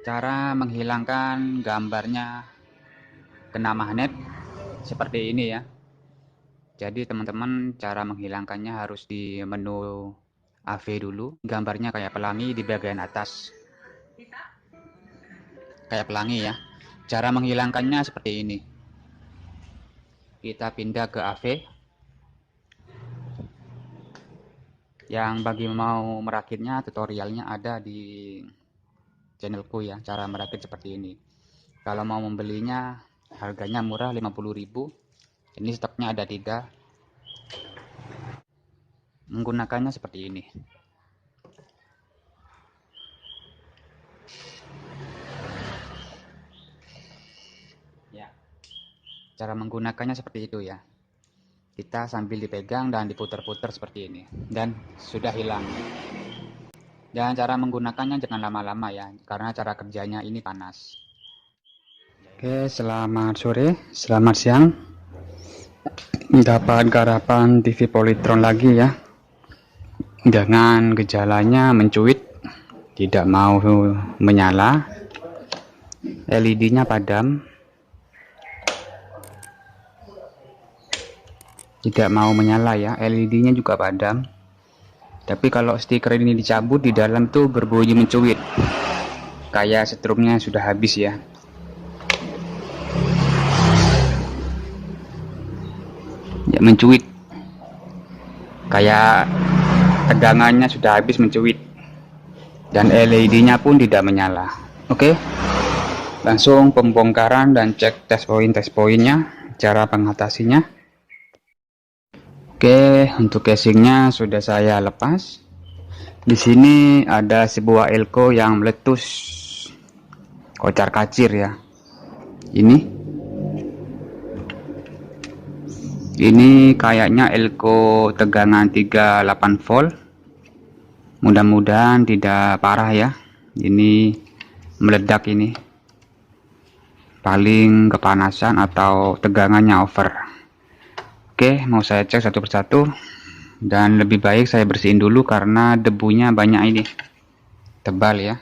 Cara menghilangkan gambarnya kena magnet seperti ini ya. Jadi teman-teman, cara menghilangkannya harus di menu AV dulu. Gambarnya kayak pelangi di bagian atas. Kayak pelangi ya. Cara menghilangkannya seperti ini. Kita pindah ke AV. Yang bagi mau merakitnya, tutorialnya ada di channelku ya. Cara merakit seperti ini. Kalau mau membelinya, harganya murah 50.000. Ini stoknya ada 3. Menggunakannya seperti ini. Ya, cara menggunakannya seperti itu ya. Kita sambil dipegang dan diputar-putar seperti ini, dan sudah hilang. Dan cara menggunakannya jangan lama-lama ya, karena cara kerjanya ini panas. Oke, selamat sore, selamat siang. Dapat garapan TV Polytron lagi ya, dengan gejalanya mencuit, tidak mau menyala, LED-nya padam, tidak mau menyala ya, LED-nya juga padam. Tapi kalau stiker ini dicabut, di dalam tuh berbunyi mencuit, kayak setrumnya sudah habis ya. Ya, mencuit, kayak tegangannya sudah habis, mencuit, dan LED-nya pun tidak menyala. Oke, langsung pembongkaran dan cek tes poinnya, cara mengatasinya. Oke, untuk casingnya sudah saya lepas. Di sini ada sebuah elko yang meletus, kocar kacir ya. Ini kayaknya elko tegangan 38 volt. Mudah-mudahan tidak parah ya. Ini meledak ini. Paling kepanasan atau tegangannya over. Oke, mau saya cek satu persatu. Dan lebih baik saya bersihin dulu karena debunya banyak ini. Tebal ya.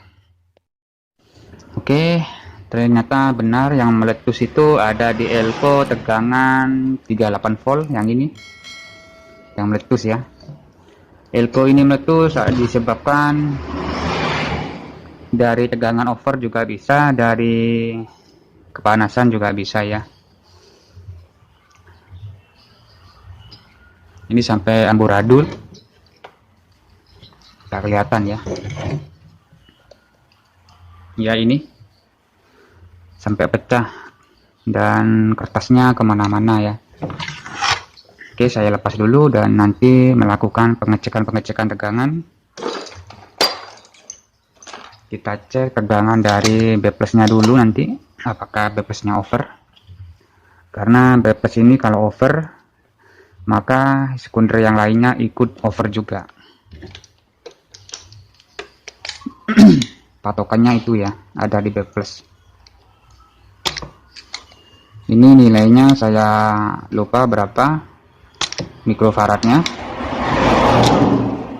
Oke, ternyata benar yang meletus itu ada di elko tegangan 38 volt yang ini. Yang meletus ya. Elko ini meletus disebabkan dari tegangan over juga bisa, dari kepanasan juga bisa ya. Ini sampai amburadul, tak kelihatan ya. Ya, ini sampai pecah dan kertasnya kemana-mana ya. Oke, saya lepas dulu dan nanti melakukan pengecekan tegangan. Kita cek tegangan dari B plusnya dulu nanti, apakah B plusnya over. Karena B plus ini kalau over, maka sekunder yang lainnya ikut over juga. Patokannya itu ya, ada di B plus. Ini nilainya saya lupa berapa mikrofaradnya.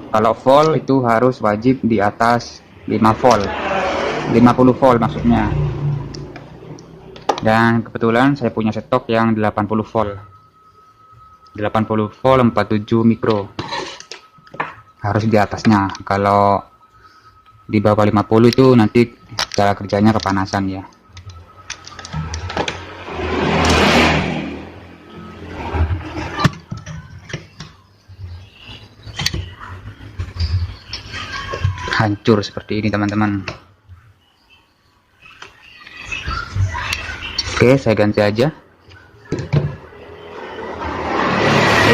Kalau volt itu harus wajib di atas 5 volt, 50 volt maksudnya. Dan kebetulan saya punya stok yang 80 volt. 80 volt 47 mikro. Harus di atasnya. Kalau di bawah 50 itu nanti cara kerjanya kepanasan ya. Hancur seperti ini teman-teman. Oke, saya ganti aja.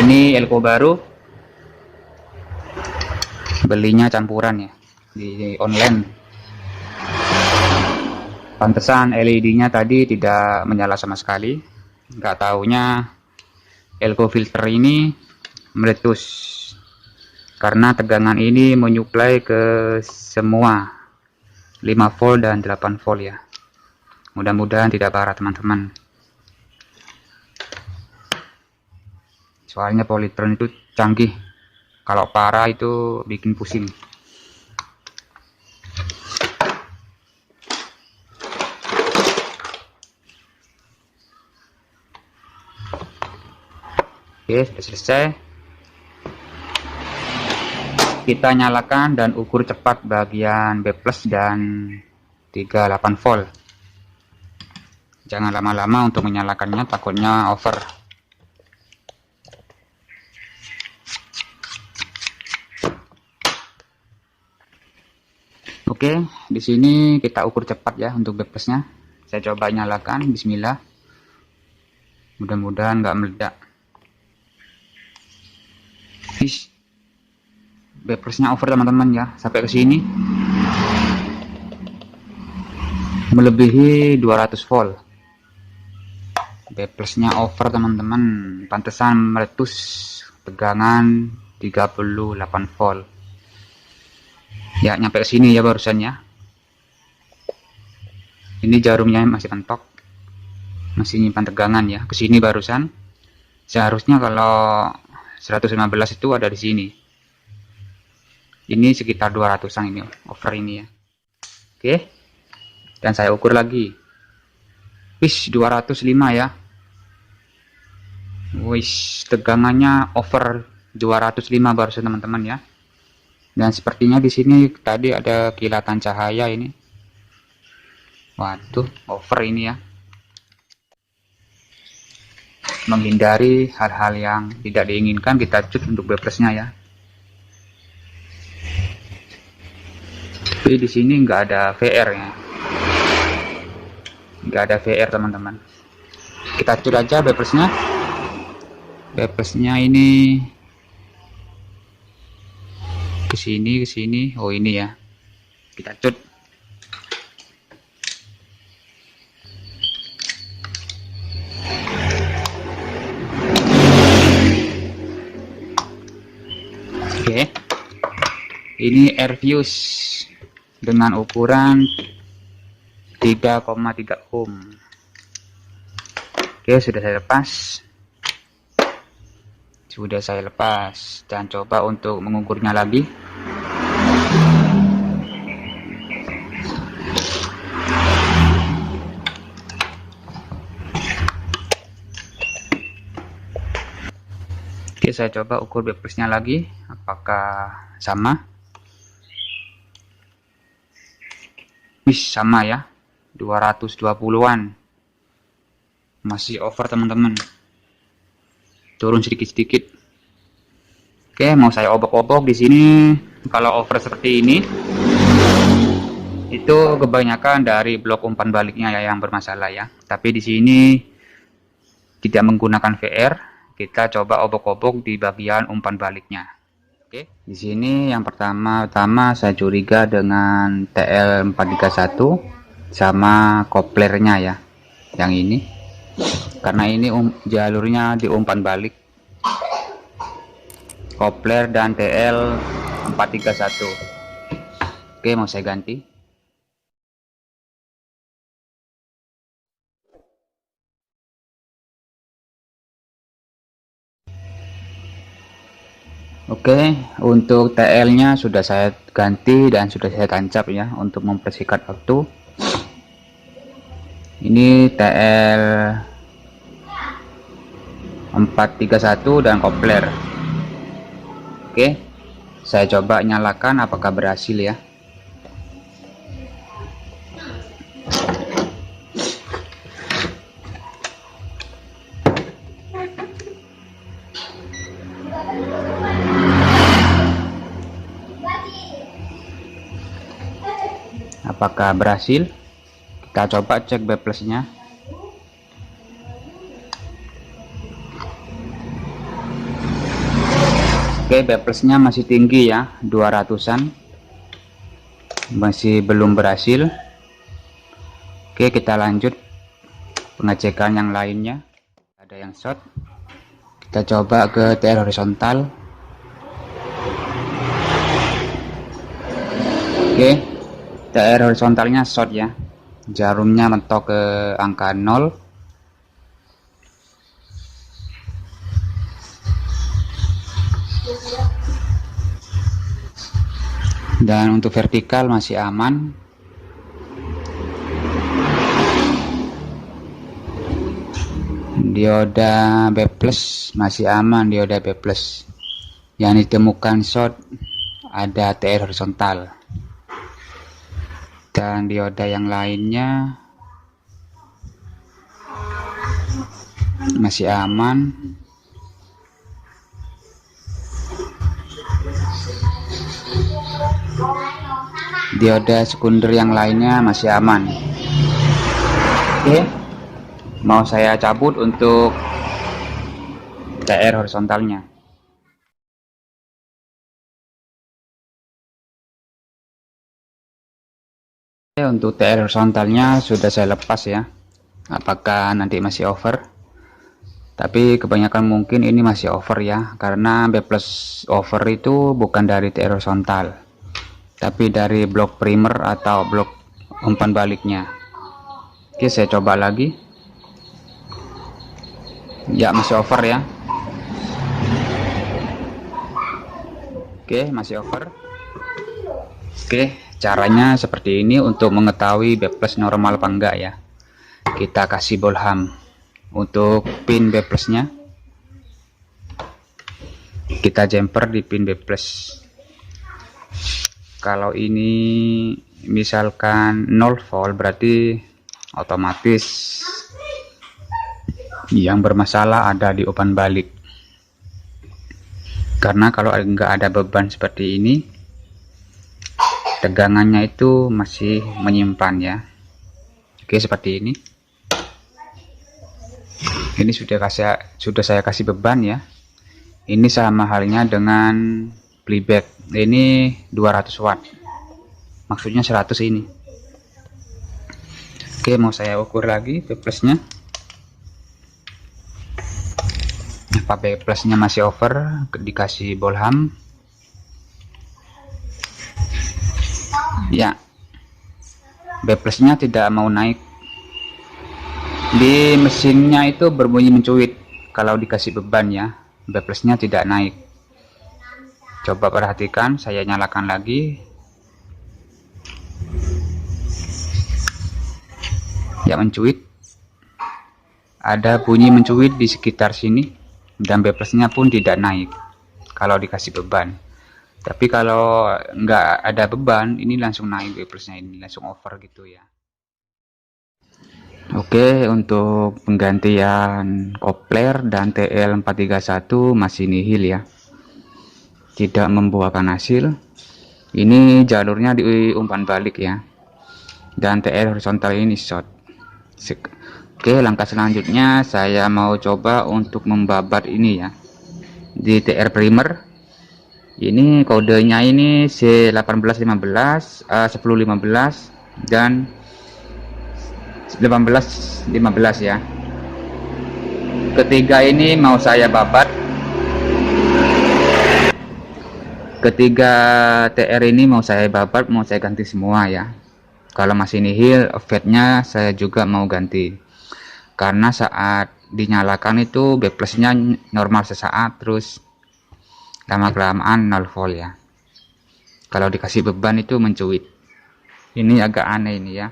Ini elko baru, belinya campuran ya di online. Pantesan LED-nya tadi tidak menyala sama sekali. Nggak taunya elko filter ini meletus karena tegangan ini menyuplai ke semua 5 volt dan 8 volt ya. Mudah-mudahan tidak parah teman-teman. Soalnya Polytron itu canggih. Kalau parah itu bikin pusing. Oke, sudah selesai. Kita nyalakan dan ukur cepat bagian B+ dan 38 volt. Jangan lama-lama untuk menyalakannya, takutnya over. Oke, di sini kita ukur cepat ya untuk B+-nya. Saya coba nyalakan, bismillah. Mudah-mudahan nggak meledak. B+-nya over teman-teman ya, sampai ke sini melebihi 200 volt. B+-nya over teman-teman, pantesan meletus tegangan 38 volt. Ya, nyampe ke sini ya barusan ya. Ini jarumnya masih mentok, masih nyimpan tegangan ya. Ke sini barusan. Seharusnya kalau 115 itu ada di sini. Ini sekitar 200-an ini, over ini ya. Oke. Dan saya ukur lagi. Wis 205 ya. Wis tegangannya over 205 barusan teman-teman ya. Dan sepertinya di sini tadi ada kilatan cahaya ini. Waduh, over ini ya. Menghindari hal-hal yang tidak diinginkan, kita cut untuk B+-nya ya. Tapi di sini nggak ada VR ya. Nggak ada VR teman-teman. Kita cut aja B+-nya. B+-nya ini ke sini. Oh ini ya. Kita cut. Oke. Ini air fuse dengan ukuran 3,3 ohm. Oke, sudah saya lepas dan coba untuk mengukurnya lagi. Oke, saya coba ukur B+-nya lagi, apakah sama. Wih, sama ya, 220-an. Masih over teman-teman. Turun sedikit-sedikit. Oke, mau saya obok-obok di sini. Kalau over seperti ini, itu kebanyakan dari blok umpan baliknya ya yang bermasalah ya. Tapi di sini tidak menggunakan VR. Kita coba obok-obok di bagian umpan baliknya. Oke, di sini yang pertama saya curiga dengan TL431 sama koplernya ya. Yang ini. Karena ini jalurnya di umpan balik. Kopler dan TL431. Oke, mau saya ganti. Oke, untuk TL-nya sudah saya ganti dan sudah saya tancap ya untuk mempersingkat waktu. Ini TL 431 dan kopler. Oke, saya coba nyalakan apakah berhasil ya. Apakah berhasil? Kita coba cek B+-nya. Oke, B+-nya masih tinggi ya, 200-an. Masih belum berhasil. Oke, kita lanjut pengecekan yang lainnya. Ada yang short. Kita coba ke TL horizontal. Oke, TL horizontalnya short ya. Jarumnya mentok ke angka 0. Dan untuk vertikal masih aman. Dioda B plus masih aman, dioda B plus. Yang ditemukan short ada TR horizontal, dan dioda yang lainnya masih aman. Dioda sekunder yang lainnya masih aman. Oke, mau saya cabut untuk TR horizontalnya. Untuk TR horizontalnya sudah saya lepas ya. Apakah nanti masih over? Tapi kebanyakan mungkin ini masih over ya, karena B plus over itu bukan dari TR horizontal, tapi dari blok primer atau blok umpan baliknya. Oke, saya coba lagi. Ya, masih over ya. Oke, masih over. Oke, caranya seperti ini untuk mengetahui B plus normal apa enggak ya. Kita kasih bolham untuk pin B plusnya. Kita jumper di pin B plus. Kalau ini misalkan 0 volt, berarti otomatis yang bermasalah ada di umpan balik. Karena kalau enggak ada beban seperti ini, tegangannya itu masih menyimpan ya. Oke, seperti ini. Ini sudah saya kasih beban ya. Ini sama halnya dengan playback. Ini 200 watt. Maksudnya 100 ini. Oke, mau saya ukur lagi B plusnya. Apa B plusnya masih over, dikasih bolham. Ya, B plusnya tidak mau naik. Di mesinnya itu berbunyi mencuit kalau dikasih beban ya. B plusnya tidak naik. Coba perhatikan, saya nyalakan lagi. Ya, mencuit. Ada bunyi mencuit di sekitar sini, dan B plusnya pun tidak naik kalau dikasih beban. Tapi kalau nggak ada beban, ini langsung naik B plusnya, ini langsung over gitu ya. Oke, untuk penggantian kopler dan TL431 masih nihil ya, tidak membuahkan hasil. Ini jalurnya di umpan balik ya, dan TL horizontal ini short. Oke, langkah selanjutnya saya mau coba untuk membabat ini ya, di TR primer. Ini kodenya ini C1815, 1015 dan 1815 ya. Ketiga ini mau saya babat. Ketiga TR ini mau saya babat, mau saya ganti semua ya. Kalau masih nihil, fade-nya saya juga mau ganti. Karena saat dinyalakan itu B plusnya normal sesaat, terus lama-kelamaan 0 volt ya. Kalau dikasih beban itu mencuit. Ini agak aneh ini ya.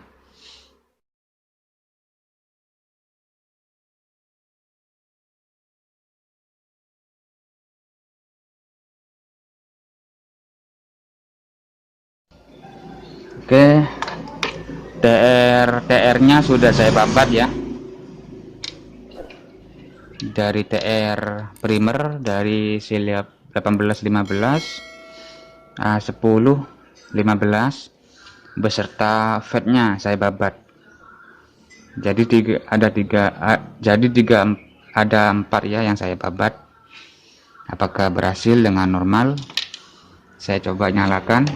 Oke, TR-nya sudah saya babat ya. Dari TR primer, dari silap 1815, 1015 beserta fade-nya saya babat. Jadi ada 4 ya yang saya babat. Apakah berhasil dengan normal? Saya coba nyalakan.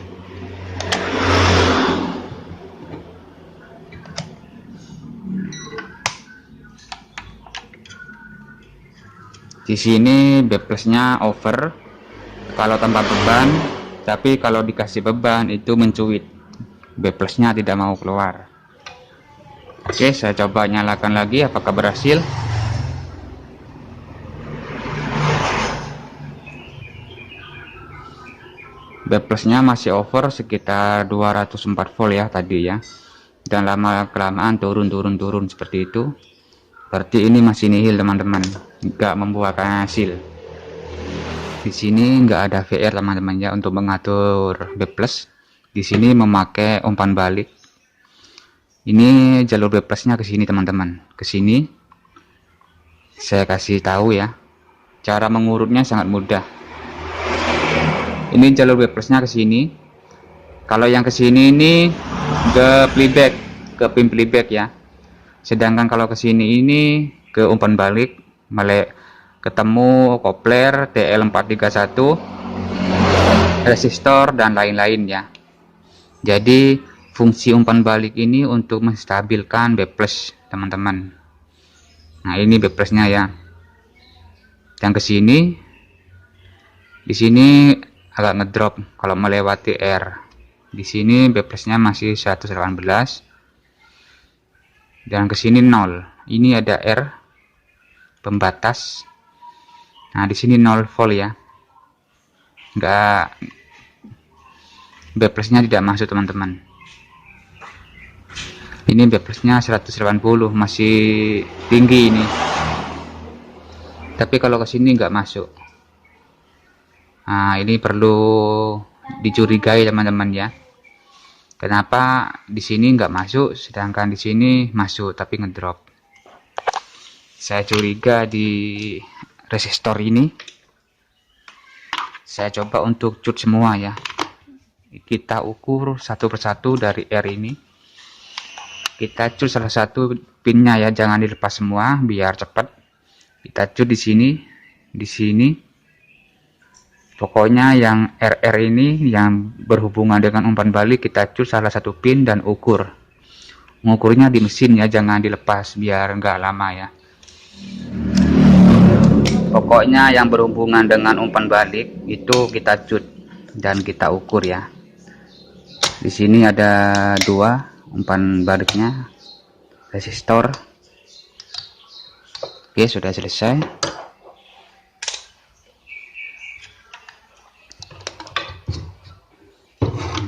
Di sini B plusnya over kalau tanpa beban, tapi kalau dikasih beban itu mencuit. B plusnya tidak mau keluar. Oke, saya coba nyalakan lagi, apakah berhasil? B plusnya masih over sekitar 204 volt ya tadi ya, dan lama kelamaan turun seperti itu. Berarti ini masih nihil teman-teman, nggak membuahkan hasil. Di sini nggak ada VR teman-teman ya untuk mengatur B+. Di sini memakai umpan balik. Ini jalur B+-nya ke sini teman-teman. Ke sini saya kasih tahu ya. Cara mengurutnya sangat mudah. Ini jalur B+-nya ke sini. Kalau yang ke sini ini ke playback, ke pin playback ya. Sedangkan kalau ke sini ini ke umpan balik, ketemu kopler TL431, resistor dan lain-lain ya. Jadi fungsi umpan balik ini untuk menstabilkan B+ teman-teman. Nah, ini B+ nya ya. Yang ke sini, di sini agak ngedrop kalau melewati R. Di sini B+ nya masih 118 dan ke sini 0. Ini ada R pembatas. Nah, di sini 0 volt ya. Enggak, B+ nya tidak masuk teman-teman. Ini B+ nya 180, masih tinggi ini. Tapi kalau ke sini enggak masuk. Nah, ini perlu dicurigai teman-teman ya. Kenapa di sini enggak masuk sedangkan di sini masuk tapi ngedrop? Saya curiga di resistor ini. Saya coba untuk cut semua ya. Kita ukur satu persatu dari R ini. Kita cut salah satu pinnya ya, jangan dilepas semua biar cepat. Kita cut di sini, di sini. Pokoknya yang RR ini yang berhubungan dengan umpan balik kita cut salah satu pin dan ukur. Mengukurnya di mesin ya, jangan dilepas biar enggak lama ya. Pokoknya yang berhubungan dengan umpan balik itu kita cut dan kita ukur ya. Di sini ada 2 umpan baliknya, resistor. Oke, sudah selesai.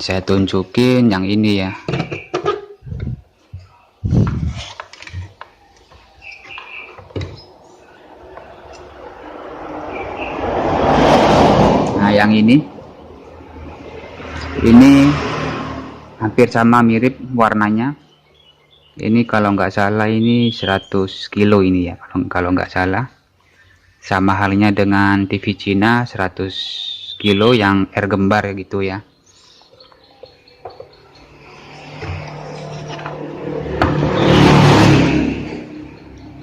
Saya tunjukin yang ini ya. Nah, yang ini hampir sama, mirip warnanya. Ini kalau nggak salah ini 100 kilo ini ya, kalau nggak salah. Sama halnya dengan TV Cina 100 kilo yang R gembar gitu ya.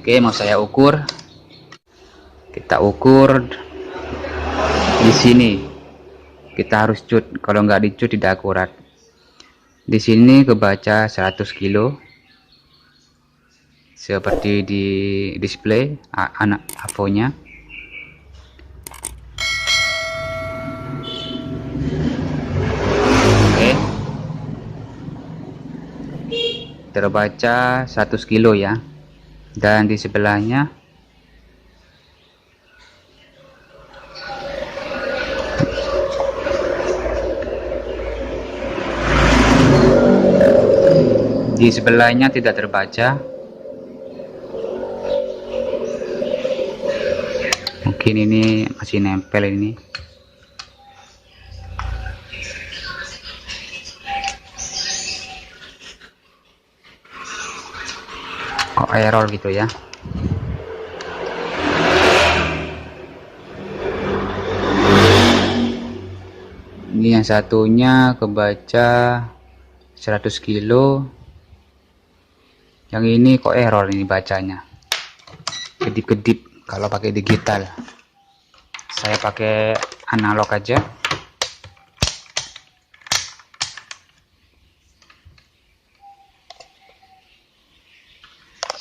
Oke, mau saya ukur. Kita ukur di sini. Kita harus cut, kalau nggak dicut tidak akurat. Di sini kebaca 100 kilo. Seperti di display anak AVO-nya. Oke. Terbaca 100 kilo ya. Dan di sebelahnya tidak terbaca. Mungkin ini masih nempel ini. Kok error gitu ya. Ini yang satunya kebaca 100 kilo. Yang ini kok error ini bacanya. Kedip-kedip kalau pakai digital. Saya pakai analog aja.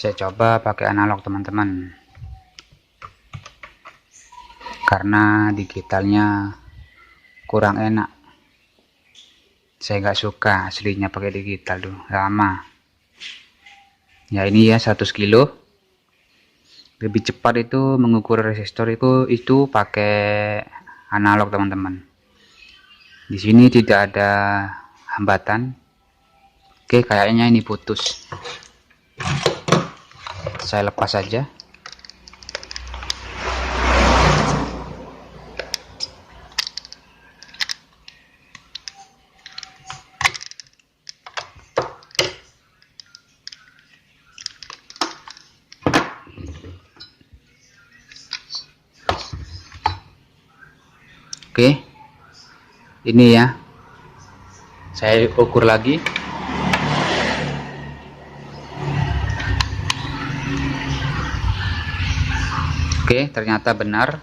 Saya coba pakai analog teman-teman, karena digitalnya kurang enak. Saya nggak suka aslinya pakai digital tuh, lama ya. Ini ya 100 kilo. Lebih cepat itu mengukur resistor itu pakai analog teman-teman. Di sini tidak ada hambatan. Oke, kayaknya ini putus. Saya lepas saja. Oke, ini ya, saya ukur lagi. Oke, ternyata benar,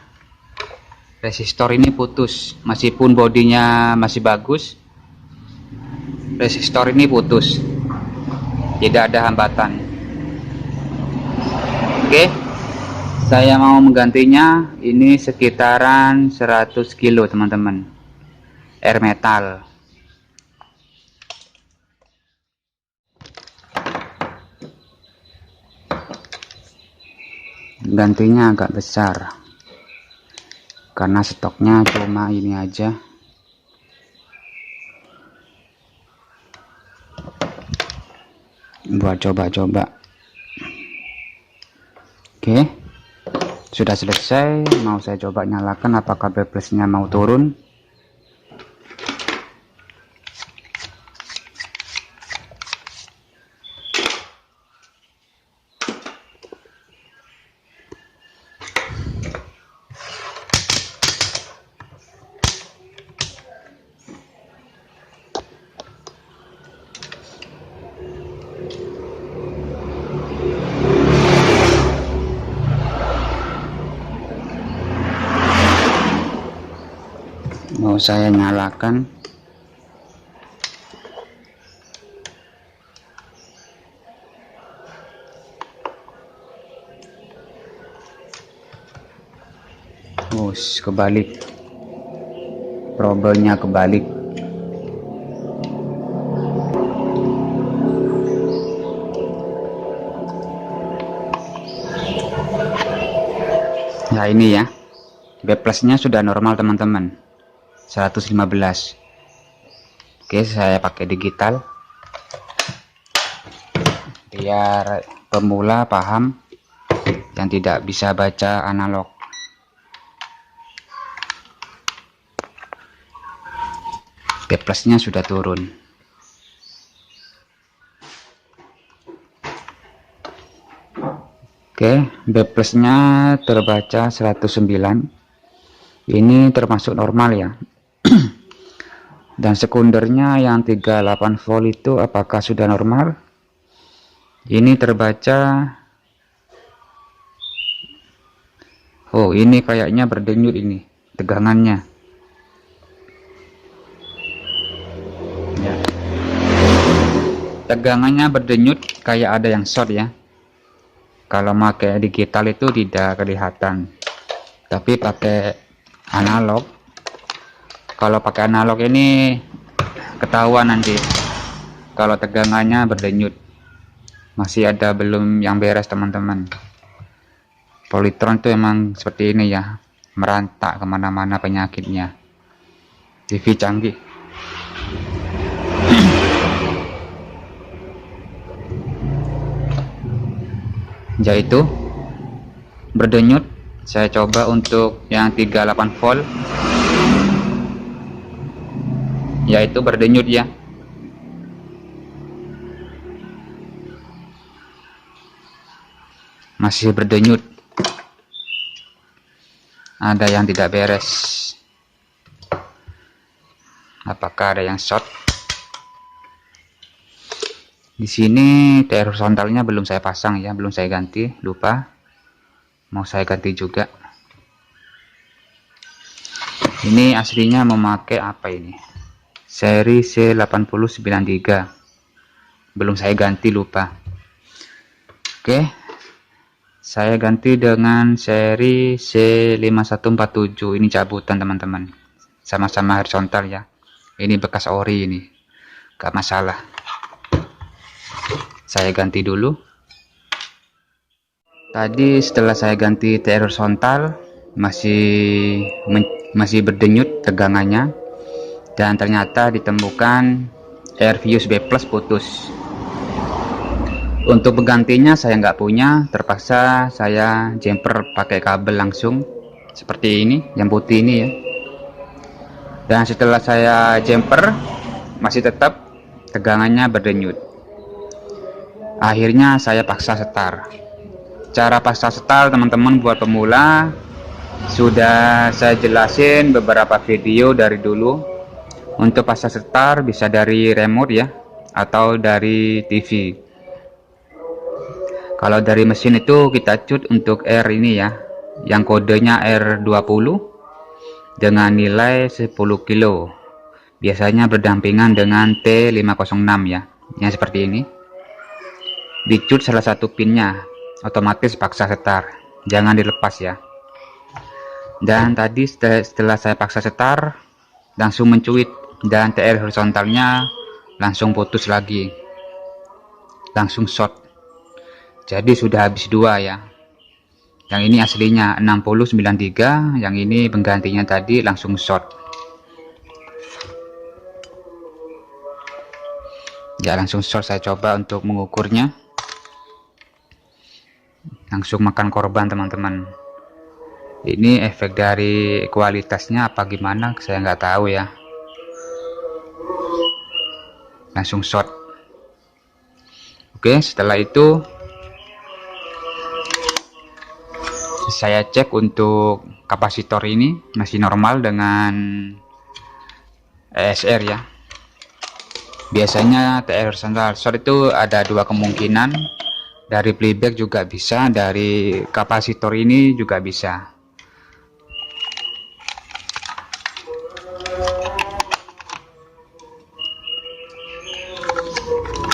resistor ini putus. Meskipun bodinya masih bagus, resistor ini putus, tidak ada hambatan. Oke, saya mau menggantinya. Ini sekitaran 100 kilo teman-teman, air metal. Gantinya agak besar karena stoknya cuma ini aja. Buat coba-coba. Oke, sudah selesai. Mau saya coba nyalakan apakah backflashnya mau turun. Mau saya nyalakan. Kebalik, trouble-nya kebalik. Nah ini ya, backflashnya sudah normal teman-teman, 115. Oke, saya pakai digital biar pemula paham yang tidak bisa baca analog. Backflashnya sudah turun. Oke, backflashnya terbaca 109. Ini termasuk normal ya. Dan sekundernya yang 38 volt itu apakah sudah normal? Ini terbaca, oh ini kayaknya berdenyut ini tegangannya ya. Tegangannya berdenyut kayak ada yang short ya. Kalau pakai digital itu tidak kelihatan, tapi pakai analog, kalau pakai analog ini ketahuan nanti kalau tegangannya berdenyut. Masih ada belum yang beres teman-teman. Polytron itu emang seperti ini ya, merantak kemana-mana penyakitnya. TV canggih. Yaitu berdenyut. Saya coba untuk yang 38 volt, yaitu berdenyut ya. Masih berdenyut. Ada yang tidak beres. Apakah ada yang short? Di sini TR horizontalnya belum saya pasang ya, belum saya ganti, lupa. Mau saya ganti juga. Ini aslinya memakai apa ini? Seri C8093. Belum saya ganti, lupa. Oke. Saya ganti dengan seri C5147. Ini cabutan teman-teman. Sama-sama horizontal ya. Ini bekas ori ini. Gak masalah. Saya ganti dulu. Tadi setelah saya ganti TR horizontal masih berdenyut tegangannya, dan ternyata ditemukan air fuse B+ putus. Untuk penggantinya saya nggak punya, terpaksa saya jumper pakai kabel langsung seperti ini, yang putih ini ya. Dan setelah saya jumper masih tetap tegangannya berdenyut. Akhirnya saya paksa setar. Cara paksa setar teman-teman buat pemula sudah saya jelasin beberapa video dari dulu. Untuk paksa setar bisa dari remote ya, atau dari TV. Kalau dari mesin itu kita cut untuk R ini ya, yang kodenya R20 dengan nilai 10 kilo. Biasanya berdampingan dengan T506 ya, yang seperti ini. Dicut salah satu pinnya, otomatis paksa setar, jangan dilepas ya. Dan tadi setelah saya paksa setar, langsung mencuit dan TR horizontalnya langsung putus lagi, langsung short. Jadi sudah habis dua ya. Yang ini aslinya 6093, yang ini penggantinya tadi langsung short. Ya langsung short, saya coba untuk mengukurnya. Langsung makan korban teman-teman. Ini efek dari kualitasnya apa gimana saya nggak tahu ya. Langsung short. Oke, setelah itu saya cek untuk kapasitor ini masih normal dengan ESR ya. Biasanya TR horizontal short itu ada dua kemungkinan, dari playback juga bisa, dari kapasitor ini juga bisa.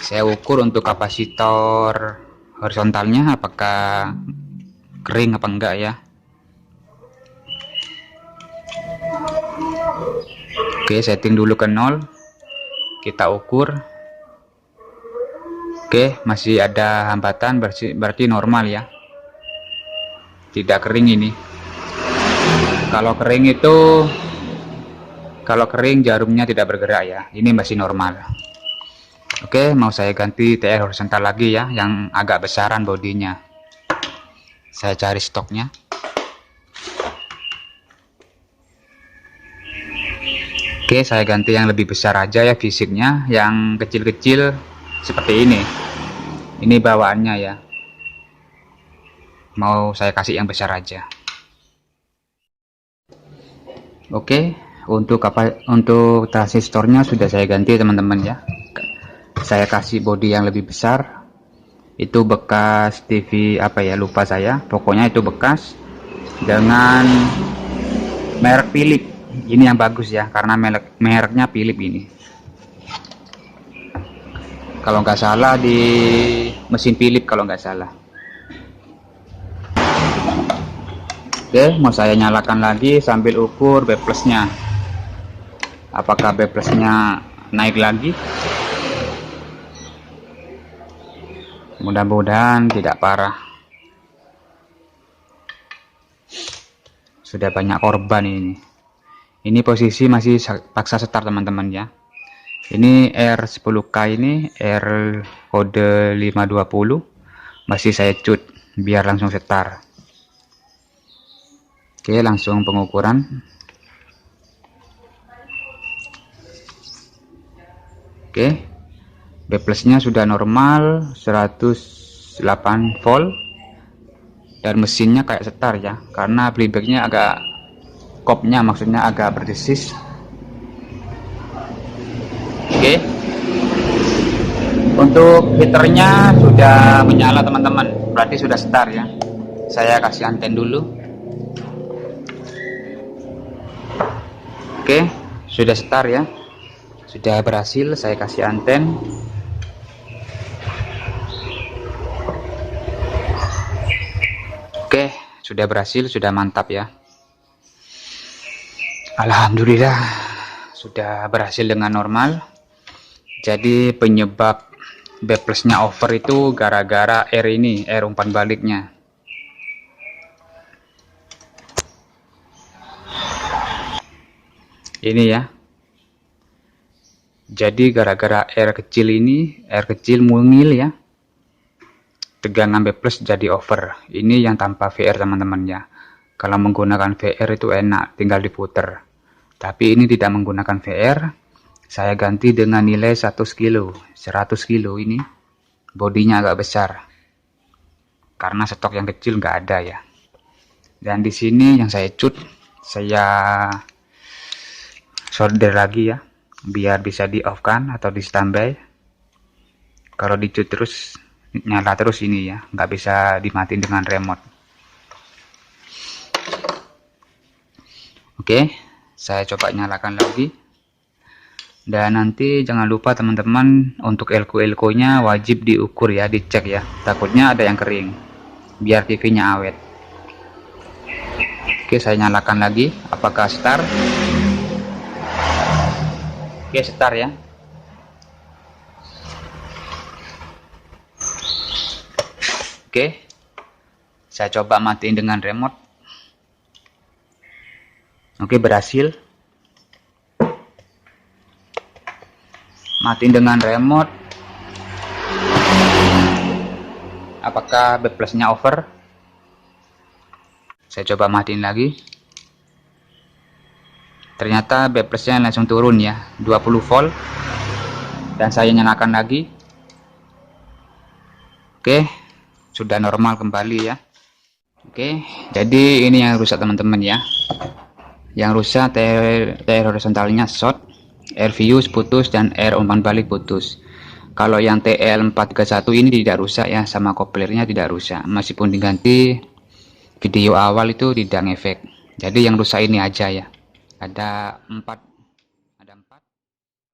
Saya ukur untuk kapasitor horizontalnya apakah kering apa enggak ya. Oke, setting dulu ke 0, kita ukur. Oke, masih ada hambatan, berarti normal ya, tidak kering ini. Kalau kering jarumnya tidak bergerak ya, ini masih normal. Oke, mau saya ganti TR horizontal lagi ya, yang agak besaran bodinya. Saya cari stoknya. Oke, saya ganti yang lebih besar aja ya fisiknya, yang kecil-kecil seperti ini. Ini bawaannya ya. Mau saya kasih yang besar aja. Oke, untuk transistornya sudah saya ganti teman-teman ya. Saya kasih bodi yang lebih besar. Itu bekas TV apa ya, lupa saya, pokoknya itu bekas dengan merek Philips. Ini yang bagus ya, karena mereknya Philips ini, kalau nggak salah di mesin Philips kalau nggak salah. Oke, mau saya nyalakan lagi sambil ukur B plusnya, apakah B plusnya naik lagi. Mudah-mudahan tidak parah. Sudah banyak korban ini. Ini posisi masih paksa setar teman-teman ya. Ini R10K, ini R kode 520 masih saya cut biar langsung setar. Oke, langsung pengukuran. Oke, B plusnya sudah normal 108 volt dan mesinnya kayak setar ya, karena playbacknya agak kopnya, maksudnya agak berdesis. Oke, untuk heaternya sudah menyala teman-teman, berarti sudah setar ya. Saya kasih anten dulu. Oke, sudah setar ya, sudah berhasil. Saya kasih anten. Oke, sudah berhasil, sudah mantap ya. Alhamdulillah sudah berhasil dengan normal. Jadi penyebab B plusnya over itu gara-gara R ini, R umpan baliknya. Ini ya. Jadi gara-gara R kecil ini, R kecil mungil ya, tegangan B plus jadi over. Ini yang tanpa VR teman-teman ya. Kalau menggunakan VR itu enak, tinggal diputer. Tapi ini tidak menggunakan VR. Saya ganti dengan nilai 100 kilo ini. Bodinya agak besar. Karena stok yang kecil nggak ada ya. Dan di sini yang saya cut, saya solder lagi ya, biar bisa di off kan atau di standby. Kalau dicut terus nyala terus ini ya, nggak bisa dimatiin dengan remote. Oke, saya coba nyalakan lagi. Dan nanti jangan lupa teman-teman, untuk elko nya wajib diukur ya, dicek ya, takutnya ada yang kering, biar TV nya awet. Oke, saya nyalakan lagi. Apakah start? Oke, start ya. Oke, saya coba matiin dengan remote. Oke, berhasil. Matiin dengan remote. Apakah B plusnya over? Saya coba matiin lagi. Ternyata B plusnya langsung turun ya, 20 volt. Dan saya nyalakan lagi. Oke, sudah normal kembali ya. Oke, jadi ini yang rusak teman-teman ya. Yang rusak TR horizontalnya short, RVUs putus, dan R umpan balik putus. Kalau yang TL431 ini tidak rusak ya, sama koplernya tidak rusak. Meskipun diganti video awal itu tidak ngefek. Jadi yang rusak ini aja ya. Ada 4